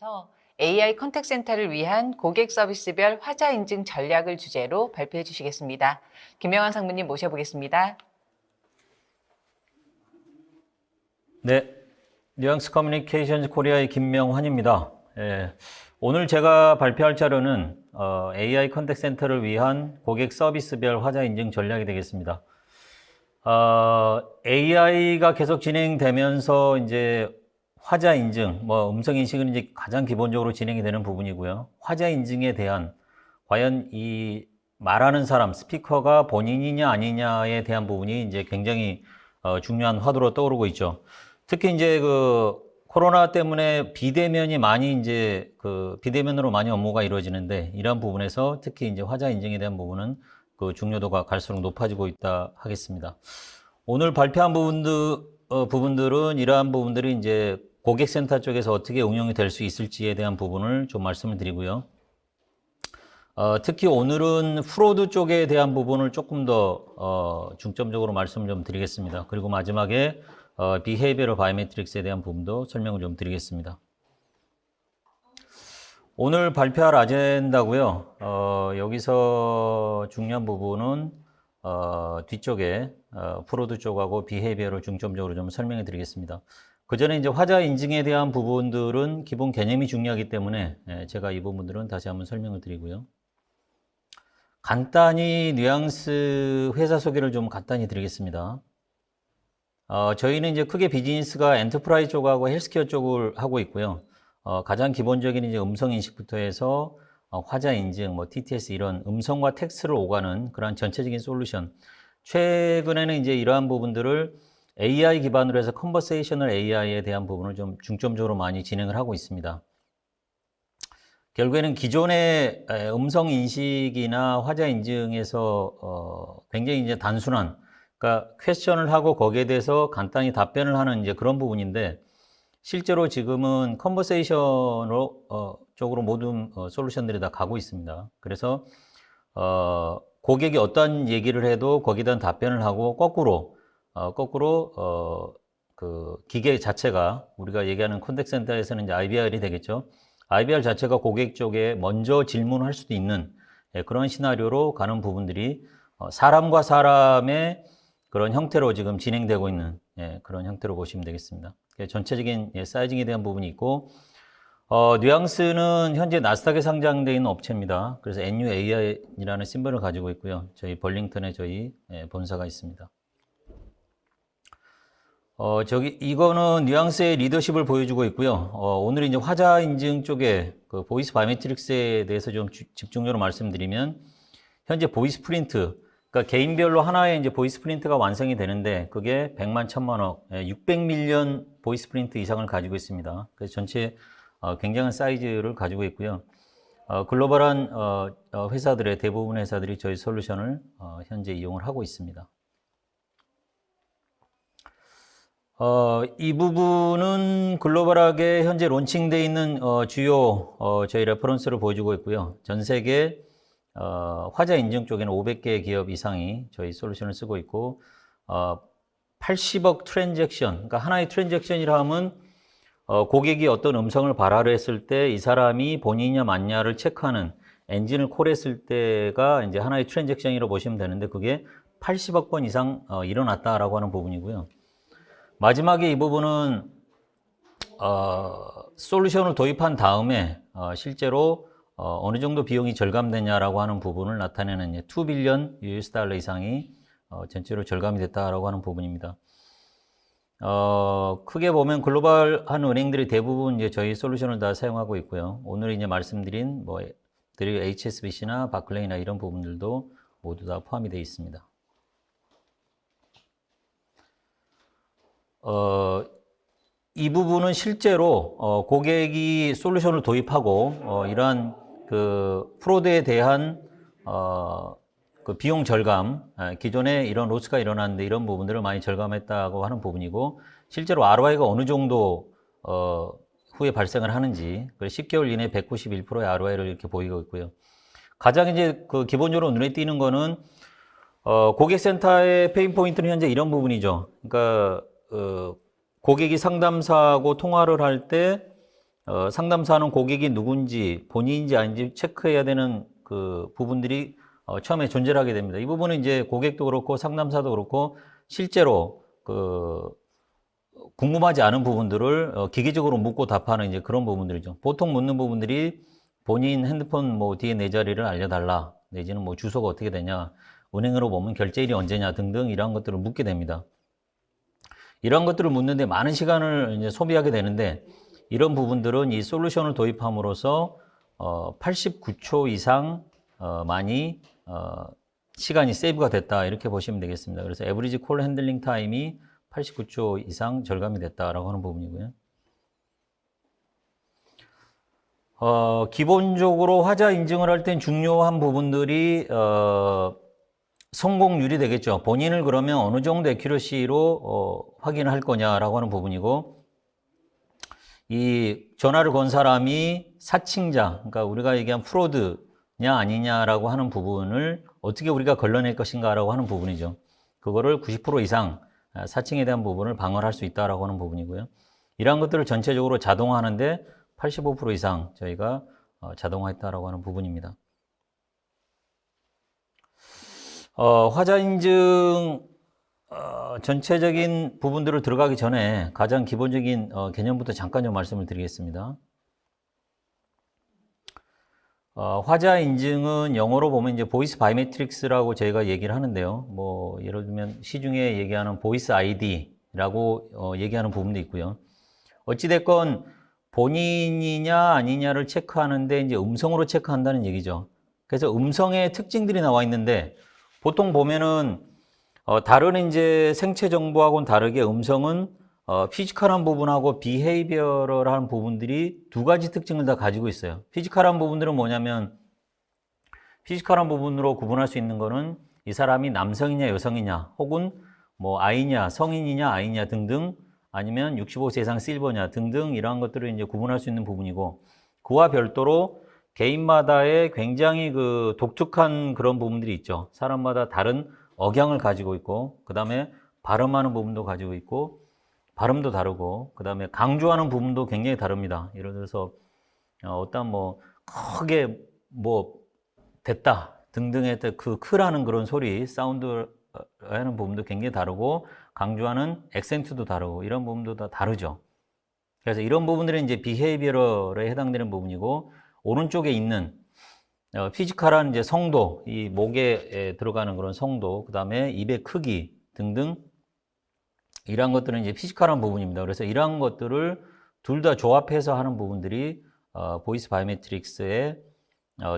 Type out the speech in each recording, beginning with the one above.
관련해서 AI 컨택 센터를 위한 고객 서비스별 화자 인증 전략을 주제로 발표해 주시겠습니다. 김명환 상무님 모셔보겠습니다. 네, 뉘앙스 커뮤니케이션즈 코리아의 김명환입니다. 오늘 제가 발표할 자료는 AI 컨택 센터를 위한 고객 서비스별 화자 인증 전략이 되겠습니다. AI가 계속 진행되면서 이제 화자 인증, 음성 인식은 이제 가장 기본적으로 진행이 되는 부분이고요. 화자 인증에 대한 과연 이 말하는 사람, 스피커가 본인이냐 아니냐에 대한 부분이 이제 굉장히 중요한 화두로 떠오르고 있죠. 특히 이제 그 코로나 때문에 비대면이 많이 이제 비대면으로 많이 업무가 이루어지는데 이러한 부분에서 특히 이제 화자 인증에 대한 부분은 그 중요도가 갈수록 높아지고 있다 하겠습니다. 오늘 발표한 부분들은 이러한 부분들이 이제 고객센터 쪽에서 어떻게 응용이 될 수 있을지에 대한 부분을 좀 말씀을 드리고요. 특히 오늘은 프로드 쪽에 대한 부분을 조금 더 중점적으로 말씀을 좀 드리겠습니다. 그리고 마지막에 비헤이비어럴 바이오메트릭스에 대한 부분도 설명을 좀 드리겠습니다. 오늘 발표할 아젠다고요. 여기서 중요한 부분은 뒤쪽에 프로드 쪽하고 비헤이비어를 중점적으로 좀 설명해 드리겠습니다. 그 전에 이제 화자 인증에 대한 부분들은 기본 개념이 중요하기 때문에 제가 이 부분들은 다시 한번 설명을 드리고요. 간단히 뉘앙스 회사 소개를 좀 간단히 드리겠습니다. 저희는 이제 크게 비즈니스가 엔터프라이즈 쪽하고 헬스케어 쪽을 하고 있고요. 가장 기본적인 이제 음성 인식부터 해서 화자 인증, TTS 이런 음성과 텍스트를 오가는 그런 전체적인 솔루션. 최근에는 이제 이러한 부분들을 AI 기반으로 해서 컨버세이셔널 AI에 대한 부분을 좀 중점적으로 많이 진행을 하고 있습니다. 결국에는 기존의 음성 인식이나 화자 인증에서 굉장히 이제 단순한, 그러니까 퀘스천을 하고 거기에 대해서 간단히 답변을 하는 이제 그런 부분인데 실제로 지금은 컨버세이션으로 쪽으로 모든 솔루션들이 다 가고 있습니다. 그래서 고객이 어떤 얘기를 해도 거기에 대한 답변을 하고 거꾸로 그 기계 자체가 우리가 얘기하는 컨택 센터에서는 이제 IVR이 되겠죠. IVR 자체가 고객 쪽에 먼저 질문할 수도 있는 그런 시나리오로 가는 부분들이 사람과 사람의 그런 형태로 지금 진행되고 있는 그런 형태로 보시면 되겠습니다. 전체적인 사이징에 대한 부분이 있고 뉘앙스는 현재 나스닥에 상장되어 있는 업체입니다. 그래서 NUAI라는 심벌을 가지고 있고요. 저희 벌링턴에 저희 본사가 있습니다. 이거는 뉘앙스의 리더십을 보여주고 있고요. 오늘 이제 화자 인증 쪽에 그 보이스 바이오메트릭스에 대해서 좀 집중적으로 말씀드리면, 현재 보이스 프린트, 그러니까 개인별로 하나의 이제 보이스 프린트가 완성이 되는데, 그게 100만, 1000만억, 600밀리언 보이스 프린트 이상을 가지고 있습니다. 그래서 전체 굉장한 사이즈를 가지고 있고요. 글로벌한 회사들의 대부분 회사들이 저희 솔루션을 현재 이용을 하고 있습니다. 이 부분은 글로벌하게 현재 론칭되어 있는 주요 저희 레퍼런스를 보여주고 있고요. 전 세계 화자 인증 쪽에는 500개 기업 이상이 저희 솔루션을 쓰고 있고 80억 트랜잭션, 그러니까 하나의 트랜잭션이라 하면 고객이 어떤 음성을 발화를 했을 때 이 사람이 본인이냐 맞냐를 체크하는 엔진을 콜했을 때가 이제 하나의 트랜잭션이라고 보시면 되는데 그게 80억 번 이상 일어났다라고 하는 부분이고요. 마지막에 이 부분은 솔루션을 도입한 다음에 실제로 어느 정도 비용이 절감되냐라고 하는 부분을 나타내는 2 빌리언 US 달러 이상이 전체로 절감이 됐다라고 하는 부분입니다. 크게 보면 글로벌한 은행들이 대부분 이제 저희 솔루션을 다 사용하고 있고요. 오늘 이제 말씀드린 HSBC나 바클레이나 이런 부분들도 모두 다 포함이 되어 있습니다. 이 부분은 실제로 고객이 솔루션을 도입하고 이러한 그 프로드에 대한 그 비용 절감, 기존에 이런 로스가 일어났는데 이런 부분들을 많이 절감했다고 하는 부분이고, 실제로 ROI가 어느 정도 후에 발생을 하는지, 10개월 이내 191%의 ROI를 이렇게 보이고 있고요. 가장 이제 그 기본적으로 눈에 띄는 거는 고객센터의 페인 포인트는 현재 이런 부분이죠. 그러니까 고객이 상담사하고 통화를 할 때 상담사는 고객이 누군지 본인인지 아닌지 체크해야 되는 그 부분들이 처음에 존재를 하게 됩니다. 이 부분은 이제 고객도 그렇고 상담사도 그렇고 실제로 그 궁금하지 않은 부분들을 기계적으로 묻고 답하는 이제 그런 부분들이죠. 보통 묻는 부분들이 본인 핸드폰 뭐 뒤에 내 자리를 알려달라, 내지는 뭐 주소가 어떻게 되냐, 은행으로 보면 결제일이 언제냐 등등 이런 것들을 묻게 됩니다. 이런 것들을 묻는데 많은 시간을 이제 소비하게 되는데 이런 부분들은 이 솔루션을 도입함으로써 89초 이상 많이 시간이 세이브가 됐다 이렇게 보시면 되겠습니다. 그래서 에브리지 콜 핸들링 타임이 89초 이상 절감이 됐다라고 하는 부분이고요. 기본적으로 화자 인증을 할 땐 중요한 부분들이 성공률이 되겠죠. 본인을 그러면 어느 정도 에큐러시로 확인할 거냐라고 하는 부분이고, 이 전화를 건 사람이 사칭자, 그러니까 우리가 얘기한 프로드냐 아니냐라고 하는 부분을 어떻게 우리가 걸러낼 것인가라고 하는 부분이죠. 그거를 90% 이상 사칭에 대한 부분을 방어할 수 있다라고 하는 부분이고요. 이러한 것들을 전체적으로 자동화하는데 85% 이상 저희가 자동화했다라고 하는 부분입니다. 화자 인증 전체적인 부분들을 들어가기 전에 가장 기본적인 개념부터 잠깐 좀 말씀을 드리겠습니다. 화자 인증은 영어로 보면 이제 보이스 바이메트릭스라고 저희가 얘기를 하는데요. 뭐 예를 들면 시중에 얘기하는 보이스 아이디라고 얘기하는 부분도 있고요. 어찌됐건 본인이냐 아니냐를 체크하는데 이제 음성으로 체크한다는 얘기죠. 그래서 음성의 특징들이 나와 있는데 보통 보면은 다른 이제 생체 정보하고는 다르게 음성은 피지컬한 부분하고 비헤이비어럴한 부분들이 두 가지 특징을 다 가지고 있어요. 피지컬한 부분들은 뭐냐면 피지컬한 부분으로 구분할 수 있는 거는 이 사람이 남성이냐 여성이냐 혹은 뭐 아이냐 성인이냐 아이냐 등등 아니면 65세 이상 실버냐 등등 이러한 것들을 이제 구분할 수 있는 부분이고, 그와 별도로 개인마다의 굉장히 그 독특한 그런 부분들이 있죠. 사람마다 다른 억양을 가지고 있고, 그 다음에 발음하는 부분도 가지고 있고, 발음도 다르고, 그 다음에 강조하는 부분도 굉장히 다릅니다. 예를 들어서 어떤 뭐 크게 뭐 됐다 등등의 그 크라는 그런 소리 사운드 하는 부분도 굉장히 다르고, 강조하는 액센트도 다르고, 이런 부분도 다 다르죠. 그래서 이런 부분들은 이제 비헤이비어럴에 해당되는 부분이고, 오른쪽에 있는 피지컬한 이제 성도, 이 목에 들어가는 그런 성도, 그 다음에 입의 크기 등등 이러한 것들은 이제 피지컬한 부분입니다. 그래서 이러한 것들을 둘 다 조합해서 하는 부분들이 보이스 바이오메트릭스의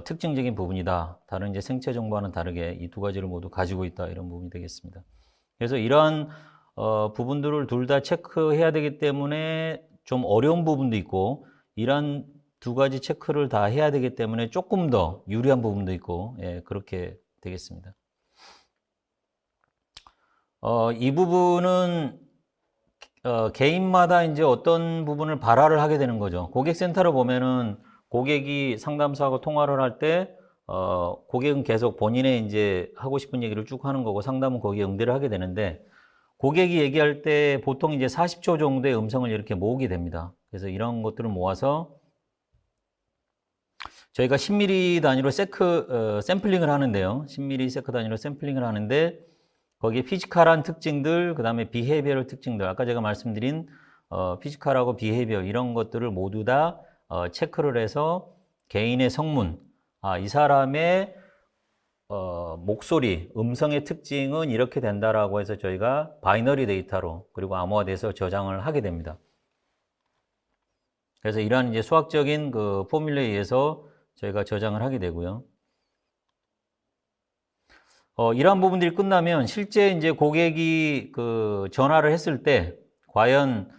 특징적인 부분이다. 다른 이제 생체 정보와는 다르게 이 두 가지를 모두 가지고 있다. 이런 부분이 되겠습니다. 그래서 이러한 부분들을 둘 다 체크해야 되기 때문에 좀 어려운 부분도 있고, 이러한 두 가지 체크를 다 해야 되기 때문에 조금 더 유리한 부분도 있고, 예, 그렇게 되겠습니다. 이 부분은 개인마다 이제 어떤 부분을 발화를 하게 되는 거죠. 고객센터로 보면은 고객이 상담사하고 통화를 할 때 고객은 계속 본인의 이제 하고 싶은 얘기를 쭉 하는 거고 상담은 거기에 응대를 하게 되는데, 고객이 얘기할 때 보통 이제 40초 정도의 음성을 이렇게 모으게 됩니다. 그래서 이런 것들을 모아서 저희가 10mm 단위로 샘플링을 하는데요. 10mm 세크 단위로 샘플링을 하는데 거기에 피지컬한 특징들, 그 다음에 비헤이비어럴 특징들, 아까 제가 말씀드린 피지컬하고 비헤이비어 이런 것들을 모두 다 체크를 해서 개인의 성문, 이 사람의 목소리, 음성의 특징은 이렇게 된다라고 해서 저희가 바이너리 데이터로 그리고 암호화돼서 저장을 하게 됩니다. 그래서 이러한 이제 수학적인 그 포뮬러에 의해서 저희가 저장을 하게 되고요. 이러한 부분들이 끝나면 실제 이제 고객이 그 전화를 했을 때 과연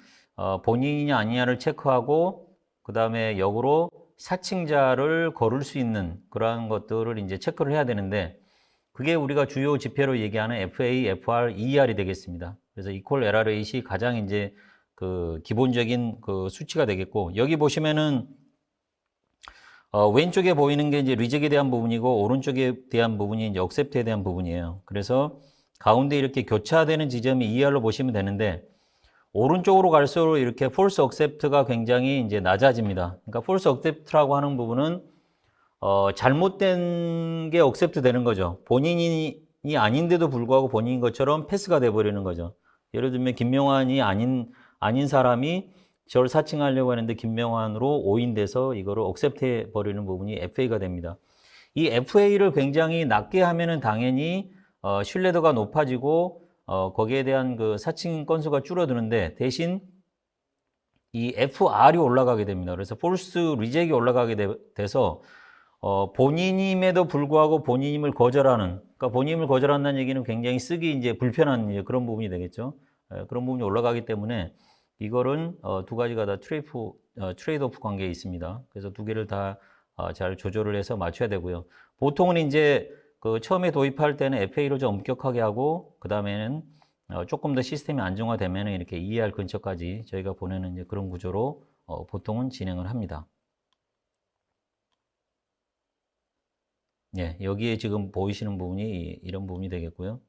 본인이냐 아니냐를 체크하고, 그 다음에 역으로 사칭자를 거를 수 있는 그러한 것들을 이제 체크를 해야 되는데, 그게 우리가 주요 지표로 얘기하는 FA, FR, ER이 되겠습니다. 그래서 equal error rate이 가장 이제 그 기본적인 그 수치가 되겠고, 여기 보시면은 왼쪽에 보이는 게 이제 리젝에 대한 부분이고 오른쪽에 대한 부분이 이제 억셉트에 대한 부분이에요. 그래서 가운데 이렇게 교차되는 지점이 ER로 보시면 되는데, 오른쪽으로 갈수록 이렇게 false accept가 굉장히 이제 낮아집니다. 그러니까 false accept라고 하는 부분은 잘못된 게 accept 되는 거죠. 본인이 아닌데도 불구하고 본인인 것처럼 패스가 돼버리는 거죠. 예를 들면 김명환이 아닌 사람이 저를 사칭하려고 하는데 김명환으로 오인돼서 이거를 accept 해버리는 부분이 FA가 됩니다. 이 FA를 굉장히 낮게 하면은 당연히 신뢰도가 높아지고 거기에 대한 그 사칭 건수가 줄어드는데 대신 이 FR이 올라가게 됩니다. 그래서 false reject이 올라가게 돼서 본인임에도 불구하고 본인임을 거절하는, 그러니까 본인임을 거절한다는 얘기는 굉장히 쓰기 이제 불편한 이제 그런 부분이 되겠죠. 그런 부분이 올라가기 때문에 이거는 두 가지가 다 트레이드 오프 관계에 있습니다. 그래서 두 개를 다 잘 조절을 해서 맞춰야 되고요. 보통은 이제 그 처음에 도입할 때는 FA로 좀 엄격하게 하고 그 다음에는 조금 더 시스템이 안정화되면 이렇게 ER 근처까지 저희가 보내는 이제 그런 구조로 보통은 진행을 합니다. 예, 여기에 지금 보이시는 부분이 이런 부분이 되겠고요.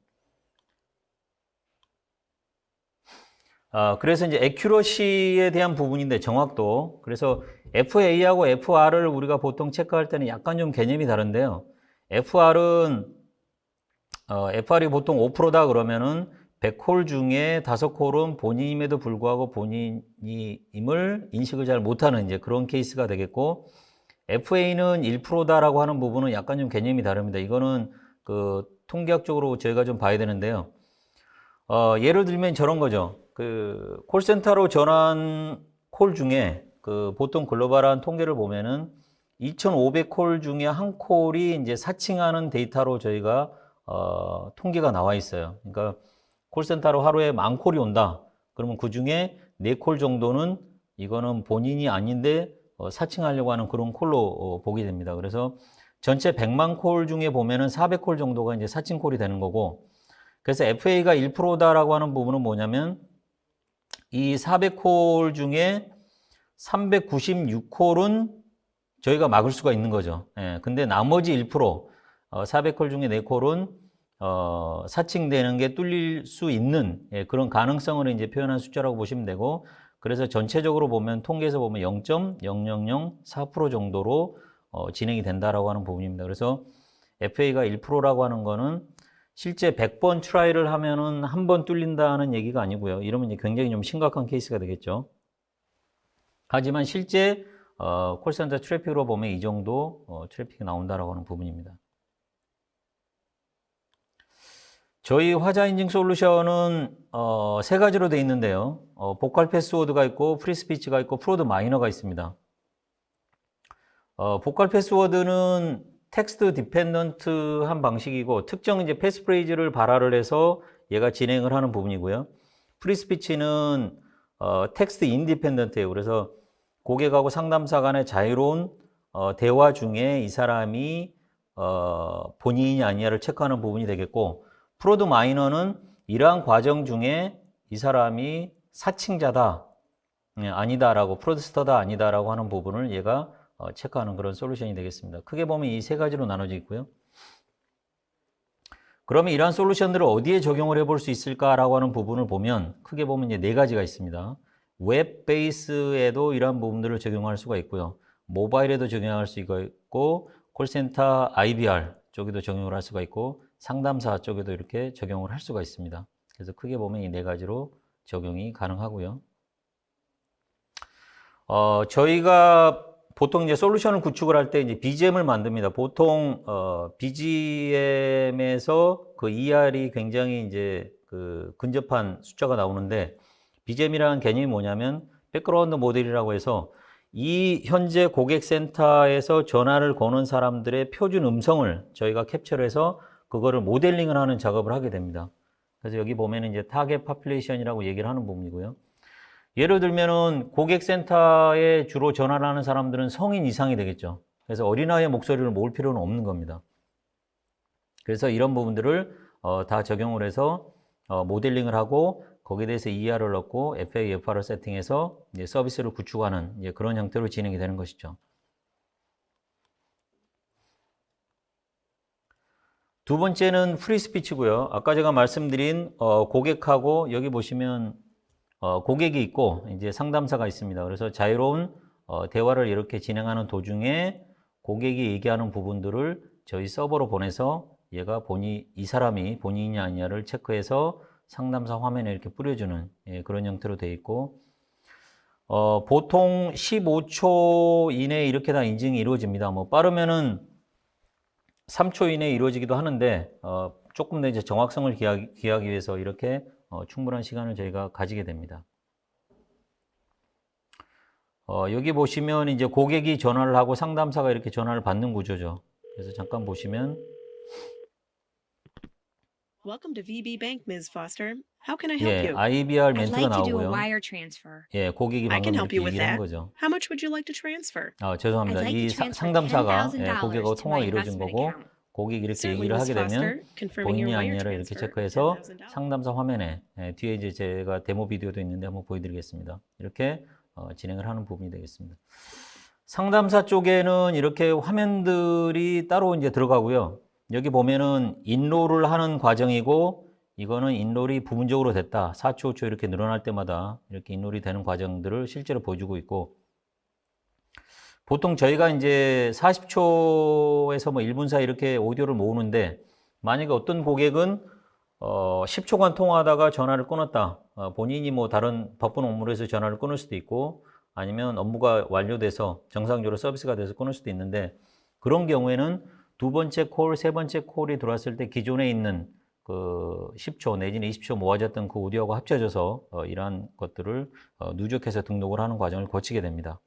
그래서 이제 accuracy에 대한 부분인데 정확도. 그래서 FA하고 FR을 우리가 보통 체크할 때는 약간 좀 개념이 다른데요. FR이 보통 5%다 그러면은 100콜 중에 5콜은 본인임에도 불구하고 본인임을 인식을 잘 못하는 이제 그런 케이스가 되겠고, FA는 1%다라고 하는 부분은 약간 좀 개념이 다릅니다. 이거는 그 통계학적으로 저희가 좀 봐야 되는데요. 예를 들면 저런 거죠. 그 콜센터로 전화한 콜 중에 그 보통 글로벌한 통계를 보면은 2,500콜 중에 한 콜이 이제 사칭하는 데이터로 저희가 통계가 나와 있어요. 그러니까 콜센터로 하루에 10,000콜이 온다. 그러면 그 중에 4콜 정도는 이거는 본인이 아닌데 사칭하려고 하는 그런 콜로 보게 됩니다. 그래서 전체 100만 콜 중에 보면은 400콜 정도가 이제 사칭 콜이 되는 거고, 그래서 FA가 1%다라고 하는 부분은 뭐냐면 이 400콜 중에 396콜은 저희가 막을 수가 있는 거죠. 예, 근데 나머지 1%, 400콜 중에 4콜은 사칭되는 게 뚫릴 수 있는 그런 가능성을 이제 표현한 숫자라고 보시면 되고, 그래서 전체적으로 보면 통계에서 보면 0.0004% 정도로 진행이 된다라고 하는 부분입니다. 그래서 FA가 1%라고 하는 거는 실제 100번 트라이를 하면은 한 번 뚫린다는 얘기가 아니고요. 이러면 이제 굉장히 좀 심각한 케이스가 되겠죠. 하지만 실제 콜센터 트래픽으로 보면 이 정도 트래픽이 나온다라고 하는 부분입니다. 저희 화자 인증 솔루션은 세 가지로 되어 있는데요. 보컬 패스워드가 있고 프리스피치가 있고 프로드 마이너가 있습니다. 보컬 패스워드는 텍스트 디펜던트한 방식이고 특정 이제 패스프레이즈를 발화를 해서 얘가 진행을 하는 부분이고요. 프리스피치는 텍스트 인디펜던트예요. 그래서 고객하고 상담사 간의 자유로운 대화 중에 이 사람이 본인이 아니냐를 체크하는 부분이 되겠고, 프로드 마이너는 이러한 과정 중에 이 사람이 사칭자다, 아니다라고, 프로드스터다, 아니다라고 하는 부분을 얘가 체크하는 그런 솔루션이 되겠습니다. 크게 보면 이 세 가지로 나눠져 있고요. 그러면 이러한 솔루션들을 어디에 적용을 해볼 수 있을까라고 하는 부분을 보면 크게 보면 이제 네 가지가 있습니다. 웹 베이스에도 이러한 부분들을 적용할 수가 있고요. 모바일에도 적용할 수 있고, 콜센터 IVR 쪽에도 적용을 할 수가 있고, 상담사 쪽에도 이렇게 적용을 할 수가 있습니다. 그래서 크게 보면 이 네 가지로 적용이 가능하고요. 저희가 보통 이제 솔루션을 구축을 할 때 이제 BGM을 만듭니다. 보통 BGM에서 그 ER이 굉장히 이제 그 근접한 숫자가 나오는데, BGM이라는 개념이 뭐냐면 백그라운드 모델이라고 해서 이 현재 고객센터에서 전화를 거는 사람들의 표준 음성을 저희가 캡처를 해서 그거를 모델링을 하는 작업을 하게 됩니다. 그래서 여기 보면은 이제 타겟 파퓰레이션이라고 얘기를 하는 부분이고요. 예를 들면은 고객센터에 주로 전화를 하는 사람들은 성인 이상이 되겠죠. 그래서 어린아이의 목소리를 모을 필요는 없는 겁니다. 그래서 이런 부분들을 다 적용을 해서 모델링을 하고 거기에 대해서 ER을 넣고 FA, FR을 세팅해서 이제 서비스를 구축하는 이제 그런 형태로 진행이 되는 것이죠. 두 번째는 프리스피치고요. 아까 제가 말씀드린 고객하고 여기 보시면 고객이 있고 이제 상담사가 있습니다. 그래서 자유로운 대화를 이렇게 진행하는 도중에 고객이 얘기하는 부분들을 저희 서버로 보내서 얘가 이 사람이 본인이냐 아니냐를 체크해서 상담사 화면에 이렇게 뿌려주는 그런 형태로 되어 있고, 보통 15초 이내에 이렇게 다 인증이 이루어집니다. 뭐 빠르면은 3초 이내에 이루어지기도 하는데, 조금 더 이제 정확성을 기하기 위해서 이렇게 충분한 시간을 저희가 가지게 됩니다. 여기 보시면 이제 고객이 전화를 하고 상담사가 이렇게 전화를 받는 구조죠. 그래서 잠깐 보시면, Welcome to VB Bank, Ms. Foster. How can I help 예, you? IBR I'd 멘트가 like to do a 나오고요. wire transfer. 예, 고객이 I can 방금 help 이렇게 you with 얘기를 한 that. 거죠. How much would you like to transfer? 죄송합니다. I'd like 이 to transfer 상담사가 $10,000 고객하고 to 통화가 my 이루어진 investment 거고, account. 고객이 이렇게 Certainly, 얘기를 Ms. 하게 되면 Foster. Confirming 본인이 your wire 아니냐를 이렇게 transfer. 체크해서 $10,000. 상담사 화면에 뒤에 이제 제가 데모 비디오도 있는데 한번 보여드리겠습니다. 이렇게 진행을 하는 부분이 되겠습니다. 상담사 쪽에는 이렇게 화면들이 따로 이제 들어가고요. 여기 보면은 인롤을 하는 과정이고, 이거는 인롤이 부분적으로 됐다. 4초, 5초 이렇게 늘어날 때마다 이렇게 인롤이 되는 과정들을 실제로 보여주고 있고, 보통 저희가 이제 40초에서 뭐 1분 사이 이렇게 오디오를 모으는데, 만약에 어떤 고객은 10초간 통화하다가 전화를 끊었다. 본인이 뭐 다른 바쁜 업무로 해서 전화를 끊을 수도 있고, 아니면 업무가 완료돼서 정상적으로 서비스가 돼서 끊을 수도 있는데, 그런 경우에는 두 번째 콜, 세 번째 콜이 들어왔을 때 기존에 있는 그 10초 내지는 20초 모아졌던 그 오디오하고 합쳐져서 이러한 것들을 누적해서 등록을 하는 과정을 거치게 됩니다.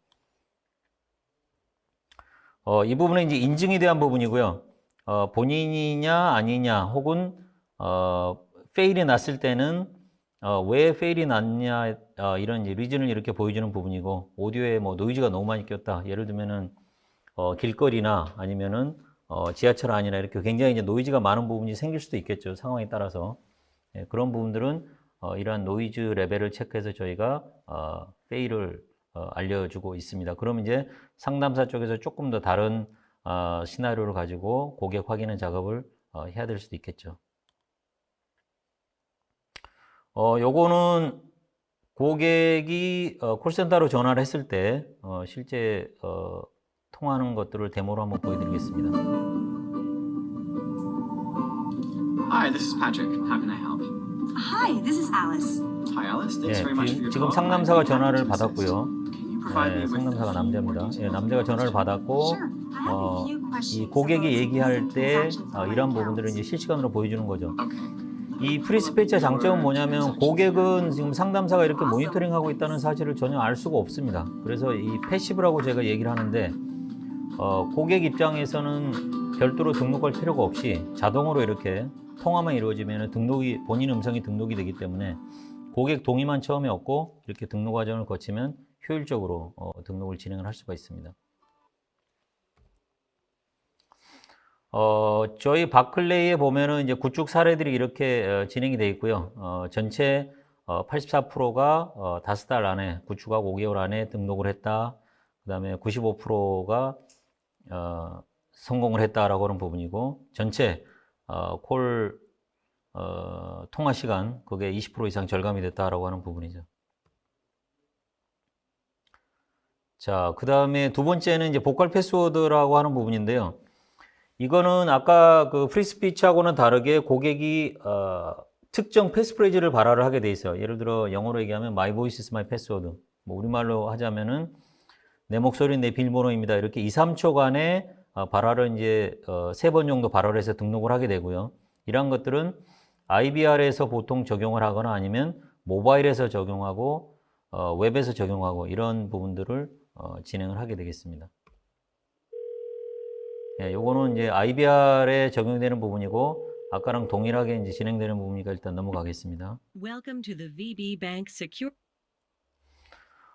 이 부분은 이제 인증에 대한 부분이고요. 본인이냐 아니냐 혹은 페일이 났을 때는 왜 페일이 났냐 이런 이제 리즌을 이렇게 보여주는 부분이고, 오디오에 뭐 노이즈가 너무 많이 꼈다. 예를 들면은 길거리나 아니면은 지하철 안이나 이렇게 굉장히 이제 노이즈가 많은 부분이 생길 수도 있겠죠. 상황에 따라서. 그런 부분들은 이러한 노이즈 레벨을 체크해서 저희가 페일을 알려주고 있습니다. 그럼 이제 상담사 쪽에서 조금 더 다른 시나리오를 가지고 고객 확인의 작업을 해야 될 수도 있겠죠. 요거는 고객이 콜센터로 전화를 했을 때 실제 통화하는 것들을 데모로 한번 보여드리겠습니다. Hi, this is Patrick. How can I help? Hi, this is Alice. Hi, Alice. Thanks very much for your 지금 call. 상담사가 I'm happy 전화를 to assist. 받았고요. Can you provide me with 상담사가 a few more 남자입니다. details? 남자가 전화를 받았고, Sure. I have a few questions 이 고객이 about 얘기할 some 때 transactions on my 이런 accounts. 부분들을 이제 실시간으로 보여주는 거죠. Okay. 이 프리스피치의 장점은 뭐냐면 고객은 지금 상담사가 이렇게 모니터링하고 있다는 사실을 전혀 알 수가 없습니다. 그래서 이 패시브라고 제가 얘기를 하는데, 고객 입장에서는 별도로 등록할 필요가 없이 자동으로 이렇게 통화만 이루어지면 본인 음성이 등록이 되기 때문에 고객 동의만 처음에 얻고 이렇게 등록 과정을 거치면 효율적으로 등록을 진행을 할 수가 있습니다. 저희 바클레이에 보면은 이제 구축 사례들이 이렇게 진행이 되어 있고요. 전체 84%가 5달 안에, 구축하고 5개월 안에 등록을 했다. 그 다음에 95%가 성공을 했다라고 하는 부분이고, 전체 콜 통화 시간 그게 20% 이상 절감이 됐다라고 하는 부분이죠. 자, 그 다음에 두 번째는 이제 보컬 패스워드라고 하는 부분인데요. 이거는 아까 그 프리스피치하고는 다르게 고객이 특정 패스프레이즈를 발화를 하게 돼 있어요. 예를 들어 영어로 얘기하면 My voice is my password. 뭐 우리말로 하자면은 내 목소리는 내 비밀번호입니다. 이렇게 2, 3초간의 발화를 이제 3번 정도 발화를 해서 등록을 하게 되고요. 이러한 것들은 IBR에서 보통 적용을 하거나 아니면 모바일에서 적용하고 웹에서 적용하고 이런 부분들을 진행을 하게 되겠습니다. 요거는 이제 IBR에 적용되는 부분이고, 아까랑 동일하게 이제 진행되는 부분이니까 일단 넘어가겠습니다. Welcome to the VB Bank Secure.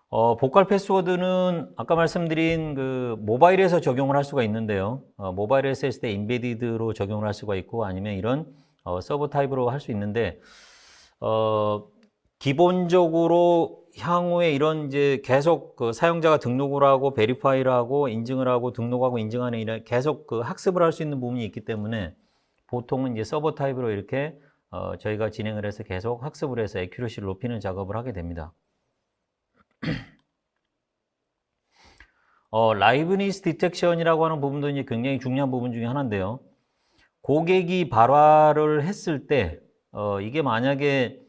보컬 패스워드는 아까 말씀드린 그 모바일에서 적용을 할 수가 있는데요. 모바일에서 했을 때 인베디드로 적용을 할 수가 있고, 아니면 이런 서버 타입으로 할 수 있는데, 기본적으로 향후에 이런 이제 계속 그 사용자가 등록을 하고 베리파이를 하고 인증을 하고 등록하고 인증하는 이런 계속 그 학습을 할 수 있는 부분이 있기 때문에 보통은 이제 서버 타입으로 이렇게 저희가 진행을 해서 계속 학습을 해서 애큐러시를 높이는 작업을 하게 됩니다. 라이브니스 디텍션이라고 하는 부분도 이제 굉장히 중요한 부분 중에 하나인데요. 고객이 발화를 했을 때 이게 만약에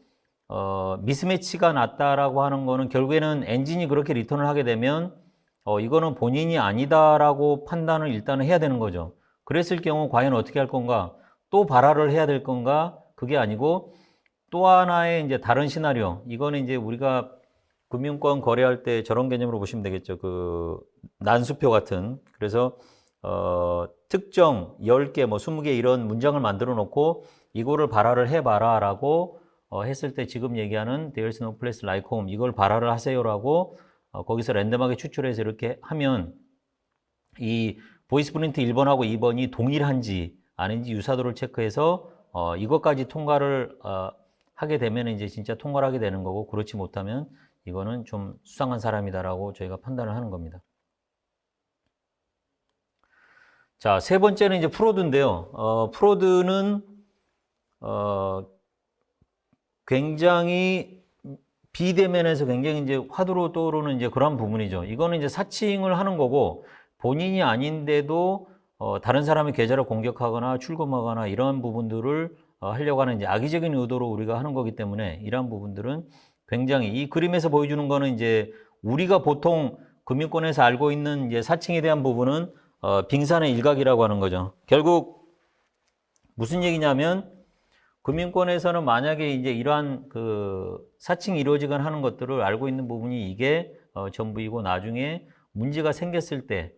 미스매치가 났다라고 하는 거는 결국에는 엔진이 그렇게 리턴을 하게 되면 이거는 본인이 아니다라고 판단을 일단은 해야 되는 거죠. 그랬을 경우 과연 어떻게 할 건가? 또 발화를 해야 될 건가? 그게 아니고 또 하나의 이제 다른 시나리오. 이거는 이제 우리가 금융권 거래할 때 저런 개념으로 보시면 되겠죠. 그 난수표 같은. 그래서 특정 10개, 뭐 20개 이런 문장을 만들어 놓고 이거를 발화를 해봐라 라고 했을 때 지금 얘기하는 There's no place like home 이걸 발화를 하세요라고 거기서 랜덤하게 추출해서 이렇게 하면 이 보이스 프린트 1번하고 2번이 동일한지 아닌지 유사도를 체크해서 이것까지 통과를 하게 되면 이제 진짜 통과를 하게 되는 거고 그렇지 못하면 이거는 좀 수상한 사람이다라고 저희가 판단을 하는 겁니다. 자, 세 번째는 이제 프로드인데요. 프로드는 굉장히 비대면에서 굉장히 이제 화두로 떠오르는 이제 그런 부분이죠. 이거는 이제 사칭을 하는 거고 본인이 아닌데도 다른 사람의 계좌를 공격하거나 출금하거나 이런 부분들을 하려고 하는 이제 악의적인 의도로 우리가 하는 거기 때문에 이러한 부분들은 굉장히 이 그림에서 보여주는 거는 이제 우리가 보통 금융권에서 알고 있는 이제 사칭에 대한 부분은 빙산의 일각이라고 하는 거죠. 결국 무슨 얘기냐면 금융권에서는 만약에 이제 이러한 그 사칭이 이루어지거나 하는 것들을 알고 있는 부분이 이게 전부이고 나중에 문제가 생겼을 때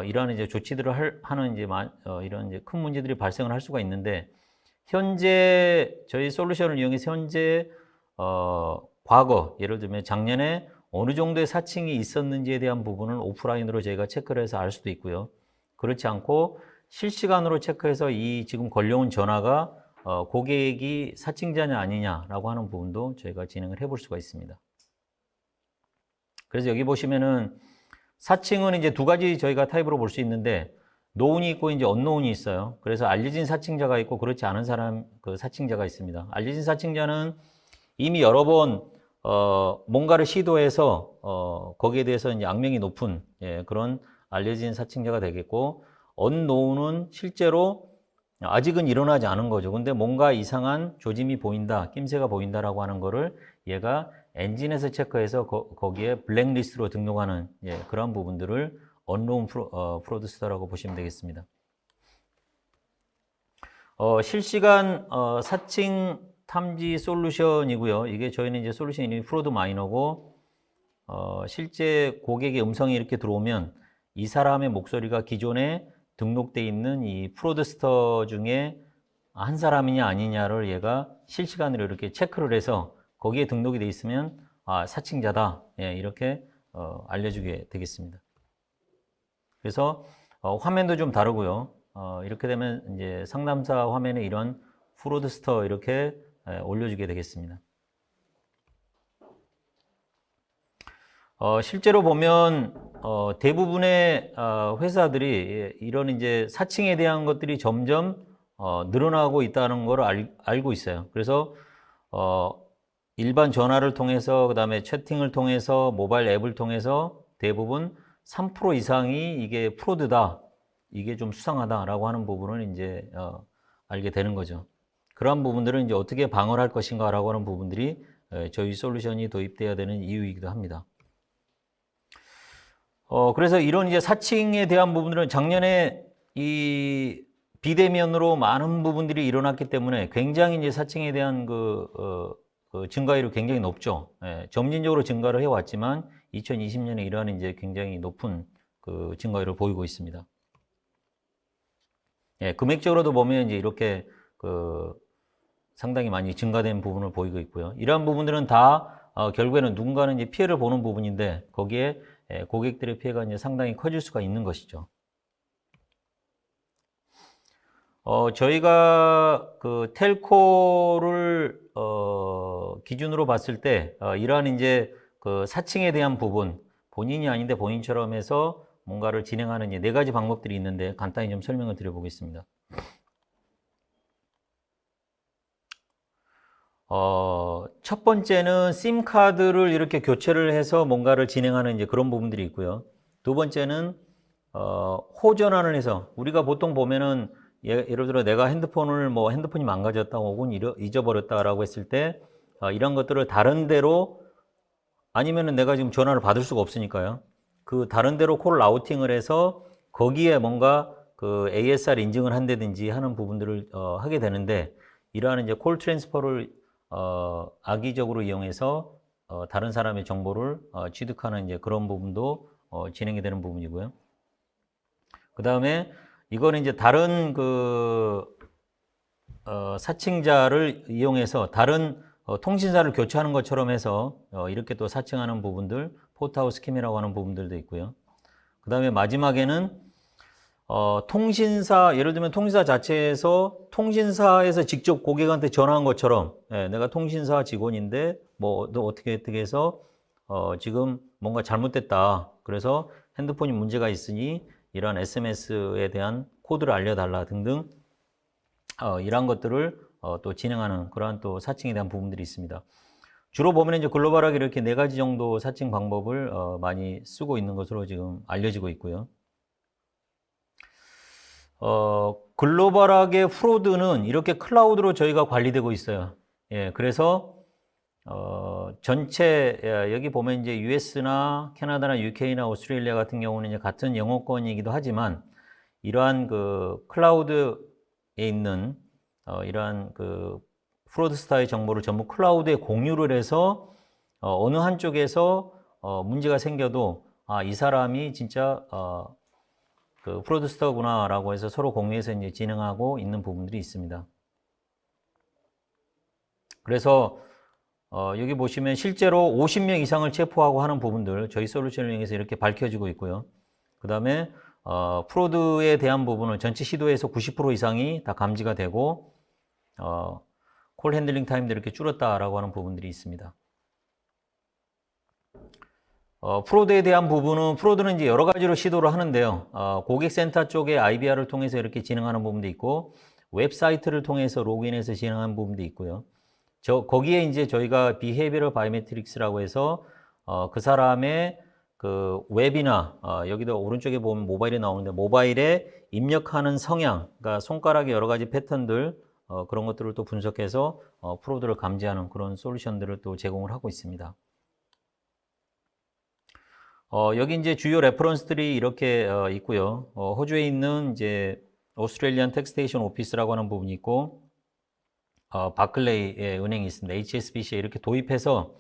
이러한 이제 조치들을 하는 이제 이런 이제 큰 문제들이 발생을 할 수가 있는데 현재 저희 솔루션을 이용해서 현재 과거 예를 들면 작년에 어느 정도의 사칭이 있었는지에 대한 부분은 오프라인으로 저희가 체크를 해서 알 수도 있고요. 그렇지 않고 실시간으로 체크해서 이 지금 걸려온 전화가 고객이 사칭자냐 아니냐라고 하는 부분도 저희가 진행을 해볼 수가 있습니다. 그래서 여기 보시면은 사칭은 이제 두 가지 저희가 타입으로 볼 수 있는데 노운이 있고 이제 언노운이 있어요. 그래서 알려진 사칭자가 있고 그렇지 않은 사람 그 사칭자가 있습니다. 알려진 사칭자는 이미 여러 번 뭔가를 시도해서 거기에 대해서 이제 악명이 높은 그런 알려진 사칭자가 되겠고 언노운은 실제로 아직은 일어나지 않은 거죠. 근데 뭔가 이상한 조짐이 보인다, 낌새가 보인다라고 하는 거를 얘가 엔진에서 체크해서 거기에 블랙리스트로 등록하는 그런 부분들을 언노운 프로듀서라고 보시면 되겠습니다. 실시간 사칭 탐지 솔루션이고요. 이게 저희는 이제 솔루션 이름이 프로드 마이너고 실제 고객의 음성이 이렇게 들어오면 이 사람의 목소리가 기존에 등록되어 있는 이 프로드스터 중에 한 사람이냐 아니냐를 얘가 실시간으로 이렇게 체크를 해서 거기에 등록이 되어 있으면 사칭자다 이렇게 알려주게 되겠습니다. 그래서 화면도 좀 다르고요. 이렇게 되면 이제 상담사 화면에 이런 프로드스터 이렇게 올려주게 되겠습니다. 실제로 보면 대부분의 회사들이 이런 이제 사칭에 대한 것들이 점점 늘어나고 있다는 걸 알고 있어요. 그래서 일반 전화를 통해서 그다음에 채팅을 통해서 모바일 앱을 통해서 대부분 3% 이상이 이게 프로드다, 이게 좀 수상하다라고 하는 부분을 이제 알게 되는 거죠. 그러한 부분들은 이제 어떻게 방어를 할 것인가라고 하는 부분들이 저희 솔루션이 도입돼야 되는 이유이기도 합니다. 그래서 이런 이제 사칭에 대한 부분들은 작년에 이 비대면으로 많은 부분들이 일어났기 때문에 굉장히 이제 사칭에 대한 그 증가율이 굉장히 높죠. 점진적으로 증가를 해왔지만 2020년에 이러한 이제 굉장히 높은 그 증가율을 보이고 있습니다. 금액적으로도 보면 이제 이렇게 상당히 많이 증가된 부분을 보이고 있고요. 이러한 부분들은 다 결국에는 누군가는 이제 피해를 보는 부분인데 거기에 고객들의 피해가 이제 상당히 커질 수가 있는 것이죠. 저희가 그 텔코를 기준으로 봤을 때 이러한 이제 그 사칭에 대한 부분 본인이 아닌데 본인처럼 해서 뭔가를 진행하는 이제 4가지 방법들이 있는데 간단히 좀 설명을 드려보겠습니다. 첫 번째는 심 카드를 이렇게 교체를 해서 뭔가를 진행하는 이제 그런 부분들이 있고요. 두 번째는 호전환을 해서 우리가 보통 보면은 예를 들어 내가 핸드폰이 망가졌다 혹은 잊어버렸다라고 했을 때 이런 것들을 다른 데로 아니면은 내가 지금 전화를 받을 수가 없으니까요. 그 다른 데로 콜 라우팅을 해서 거기에 뭔가 그 ASR 인증을 한다든지 하는 부분들을 하게 되는데 이러한 이제 콜 트랜스퍼를 악의적으로 이용해서 다른 사람의 정보를 취득하는 이제 그런 부분도 진행이 되는 부분이고요. 그 다음에 이거는 이제 다른 사칭자를 이용해서 다른 통신사를 교체하는 것처럼 해서 이렇게 또 사칭하는 부분들, 포트아웃 스킴이라고 하는 부분들도 있고요. 그 다음에 마지막에는 통신사, 예를 들면 통신사 자체에서 통신사에서 직접 고객한테 전화한 것처럼 내가 통신사 직원인데 뭐 너 어떻게 해서 지금 뭔가 잘못됐다. 그래서 핸드폰이 문제가 있으니 이러한 SMS에 대한 코드를 알려달라 등등 이러한 것들을 또 진행하는 그러한 또 사칭에 대한 부분들이 있습니다. 주로 보면 이제 글로벌하게 이렇게 4가지 정도 사칭 방법을 많이 쓰고 있는 것으로 지금 알려지고 있고요. 글로벌하게 프로드는 이렇게 클라우드로 저희가 관리되고 있어요. 예, 그래서 전체 여기 보면 이제 US나 캐나다나 UK나 오스트레일리아 같은 경우는 이제 같은 영어권이기도 하지만 이러한 그 클라우드에 있는 이러한 그 프로드스타의 정보를 전부 클라우드에 공유를 해서 어느 한쪽에서 문제가 생겨도 이 사람이 진짜 그 프로드스터구나라고 해서 서로 공유해서 이제 진행하고 있는 부분들이 있습니다. 그래서 여기 보시면 실제로 50명 이상을 체포하고 하는 부분들 저희 솔루션을 이용해서 이렇게 밝혀지고 있고요. 그 다음에 프로드에 대한 부분은 전체 시도에서 90% 이상이 다 감지가 되고 콜 핸들링 타임도 이렇게 줄었다라고 하는 부분들이 있습니다. 프로드에 대한 부분은 프로드는 이제 여러 가지로 시도를 하는데요. 고객센터 쪽에 IVR을 통해서 이렇게 진행하는 부분도 있고 웹사이트를 통해서 로그인해서 진행하는 부분도 있고요. 거기에 이제 저희가 비헤이비어럴 바이오메트릭스라고 해서 그 사람의 그 웹이나 여기도 오른쪽에 보면 모바일이 나오는데 모바일에 입력하는 성향, 그러니까 손가락의 여러 가지 패턴들 그런 것들을 또 분석해서 프로드를 감지하는 그런 솔루션들을 또 제공을 하고 있습니다. 여기 이제 주요 레퍼런스들이 이렇게 있고요. 호주에 있는 이제 오스트레일리안 텍스테이션 오피스라고 하는 부분이 있고 바클레이 은행이 있습니다. HSBC에 이렇게 도입해서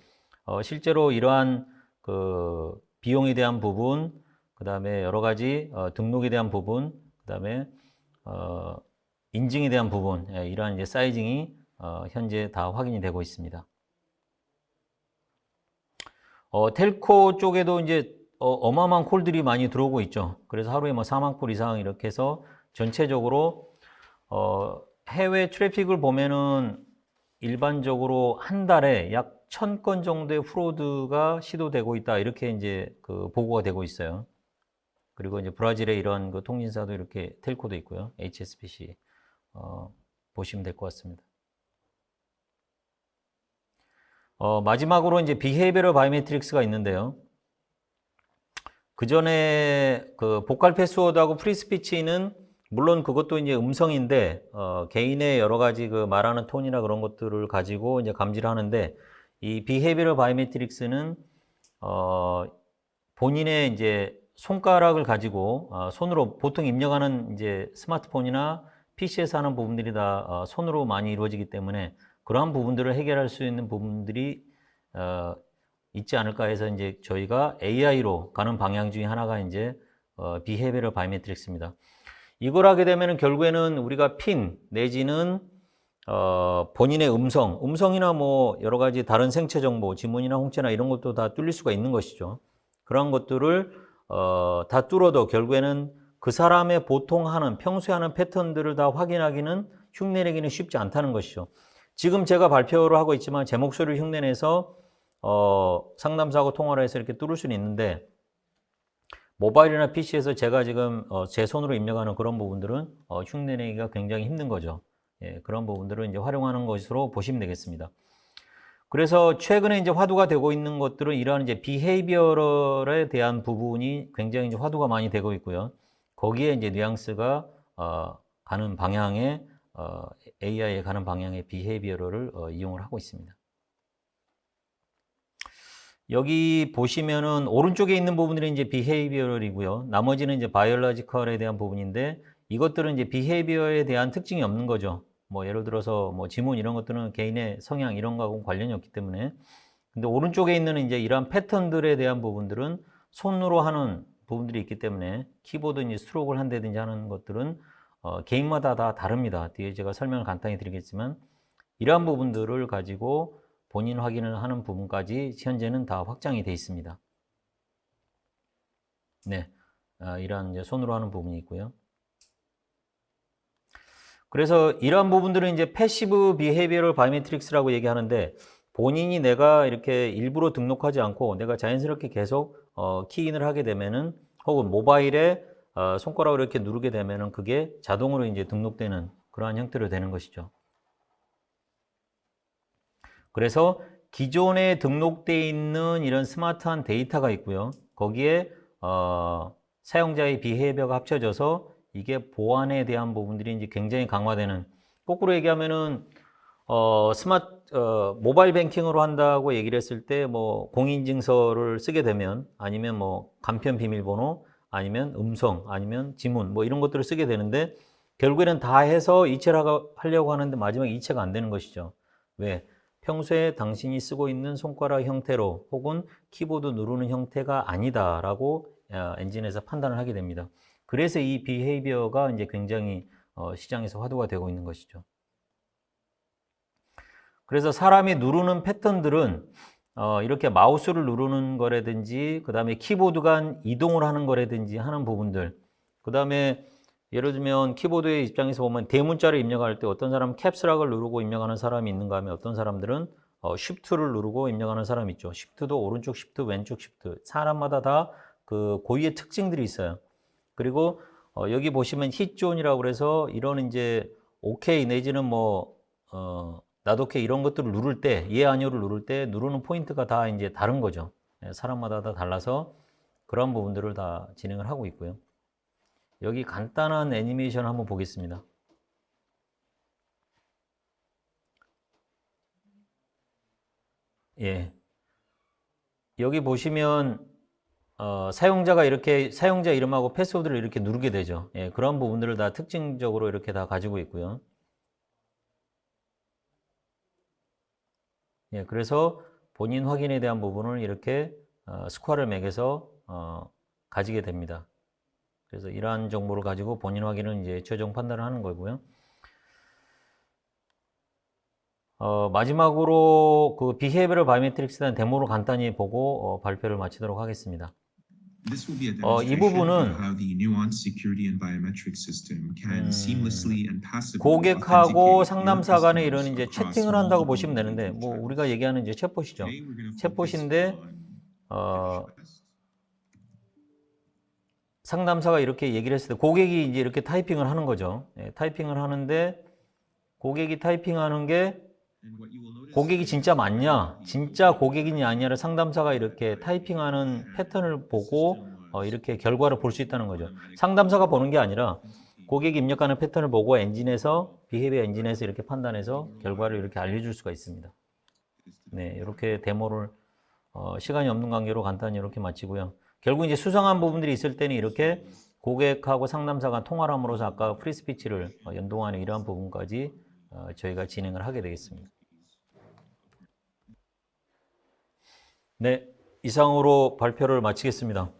실제로 이러한 그 비용에 대한 부분, 그 다음에 여러 가지 등록에 대한 부분, 그 다음에 인증에 대한 부분, 이러한 이제 사이징이 현재 다 확인이 되고 있습니다. 텔코 쪽에도 이제 어마어마한 콜들이 많이 들어오고 있죠. 그래서 하루에 뭐 4만 콜 이상 이렇게 해서 전체적으로 해외 트래픽을 보면은 일반적으로 한 달에 약 1000건 정도의 프로드가 시도되고 있다. 이렇게 이제 그 보고가 되고 있어요. 그리고 이제 브라질의 이런 그 통신사도 이렇게 텔코도 있고요. HSBC 보시면 될 것 같습니다. 마지막으로 이제 비헤이비어럴 바이오메트릭스가 있는데요. 그 전에 그 보컬 패스워드하고 프리스피치는 물론 그것도 이제 음성인데 개인의 여러 가지 그 말하는 톤이나 그런 것들을 가지고 이제 감지를 하는데 이 비헤이비어럴 바이오메트릭스는 본인의 이제 손가락을 가지고 손으로 보통 입력하는 이제 스마트폰이나 PC에서 하는 부분들이 다 손으로 많이 이루어지기 때문에 그러한 부분들을 해결할 수 있는 부분들이 있지 않을까 해서 이제 저희가 AI로 가는 방향 중에 하나가 이제 비헤이비어럴 바이오메트릭스입니다. 이걸 하게 되면 결국에는 우리가 핀 내지는 본인의 음성이나 뭐 여러 가지 다른 생체 정보, 지문이나 홍채나 이런 것도 다 뚫릴 수가 있는 것이죠. 그런 것들을 다 뚫어도 결국에는 그 사람의 보통 하는 평소에 하는 패턴들을 다 확인하기는 흉내내기는 쉽지 않다는 것이죠. 지금 제가 발표를 하고 있지만 제 목소리를 흉내내서 상담사하고 통화를 해서 이렇게 뚫을 수는 있는데 모바일이나 PC에서 제가 지금 제 손으로 입력하는 그런 부분들은 흉내내기가 굉장히 힘든 거죠. 예, 그런 부분들을 이제 활용하는 것으로 보시면 되겠습니다. 그래서 최근에 이제 화두가 되고 있는 것들은 이러한 이제 비헤이비어럴에 대한 부분이 굉장히 이제 화두가 많이 되고 있고요. 거기에 이제 뉘앙스가 가는 방향에 AI에 가는 방향의 비헤이비어럴을 이용을 하고 있습니다. 여기 보시면은 오른쪽에 있는 부분들이 이제 비헤이비어럴이고요. 나머지는 이제 바이올로지컬에 대한 부분인데 이것들은 이제 비헤이비어에 대한 특징이 없는 거죠. 뭐 예를 들어서 뭐 지문 이런 것들은 개인의 성향 이런 거하고 관련이 없기 때문에. 근데 오른쪽에 있는 이제 이러한 패턴들에 대한 부분들은 손으로 하는 부분들이 있기 때문에 키보드 이제 스트로크를 한다든지 하는 것들은 개인마다 다 다릅니다. 뒤에 제가 설명을 간단히 드리겠지만 이러한 부분들을 가지고 본인 확인을 하는 부분까지 현재는 다 확장이 되어 있습니다. 네, 이러한 이제 손으로 하는 부분이 있고요. 그래서 이러한 부분들은 이제 패시브 비헤이비어럴 바이오메트릭스라고 얘기하는데 본인이 내가 이렇게 일부러 등록하지 않고 내가 자연스럽게 계속 키인을 하게 되면은 혹은 모바일에 손가락으로 이렇게 누르게 되면은 그게 자동으로 이제 등록되는 그러한 형태로 되는 것이죠. 그래서 기존에 등록되어 있는 이런 스마트한 데이터가 있고요. 거기에 사용자의 비헤이비어가 합쳐져서 이게 보안에 대한 부분들이 이제 굉장히 강화되는, 거꾸로 얘기하면은 모바일 뱅킹으로 한다고 얘기를 했을 때 뭐 공인인증서를 쓰게 되면 아니면 뭐 간편 비밀번호 아니면 음성 아니면 지문 뭐 이런 것들을 쓰게 되는데 결국에는 다 해서 이체를 하려고 하는데 마지막에 이체가 안 되는 것이죠. 왜? 평소에 당신이 쓰고 있는 손가락 형태로 혹은 키보드 누르는 형태가 아니다라고 엔진에서 판단을 하게 됩니다. 그래서 이 비헤이비어가 이제 굉장히 시장에서 화두가 되고 있는 것이죠. 그래서 사람이 누르는 패턴들은 이렇게 마우스를 누르는 거라든지 그 다음에 키보드 간 이동을 하는 거라든지 하는 부분들, 그 다음에 예를 들면 키보드의 입장에서 보면 대문자를 입력할 때 어떤 사람은 캡스락을 누르고 입력하는 사람이 있는가 하면 어떤 사람들은 쉬프트를 누르고 입력하는 사람이 있죠. 쉬프트도 오른쪽 쉬프트, 왼쪽 쉬프트, 사람마다 다 그 고유의 특징들이 있어요. 그리고 여기 보시면 hit존이라고 그래서 이런 이제 OK 내지는 뭐 나도 OK 이런 것들을 누를 때, 예 아니오를 누를 때 누르는 포인트가 다 이제 다른 거죠. 사람마다 다 달라서 그런 부분들을 다 진행을 하고 있고요. 여기 간단한 애니메이션 한번 보겠습니다. 예. 여기 보시면 사용자가 이렇게 사용자 이름하고 패스워드를 이렇게 누르게 되죠. 예, 그런 부분들을 다 특징적으로 이렇게 다 가지고 있고요. 예, 그래서 본인 확인에 대한 부분을 이렇게 스코어를 매겨서 가지게 됩니다. 그래서 이러한 정보를 가지고 본인 확인은 이제 최종 판단을 하는 거고요. 마지막으로 그 비헤이비어럴 바이오메트릭스에 대한 데모를 간단히 보고 발표를 마치도록 하겠습니다. 이 부분은 고객하고 상담사 간에 이런 이제 채팅을 한다고 보시면 되는데, 뭐 우리가 얘기하는 이제 챗봇이죠. 챗봇인데 상담사가 이렇게 얘기를 했을 때 고객이 이제 이렇게 타이핑을 하는 거죠. 예, 타이핑을 하는데 고객이 타이핑하는 게 고객이 진짜 맞냐, 진짜 고객이냐 아니냐를 상담사가 이렇게 타이핑하는 패턴을 보고 이렇게 결과를 볼 수 있다는 거죠. 상담사가 보는 게 아니라 고객이 입력하는 패턴을 보고 엔진에서 비헤이비어 엔진에서 이렇게 판단해서 결과를 이렇게 알려줄 수가 있습니다. 네, 이렇게 데모를 시간이 없는 관계로 간단히 이렇게 마치고요. 결국 이제 수상한 부분들이 있을 때는 이렇게 고객하고 상담사가 통화를 함으로써 아까 프리스피치를 연동하는 이러한 부분까지 저희가 진행을 하게 되겠습니다. 네, 이상으로 발표를 마치겠습니다.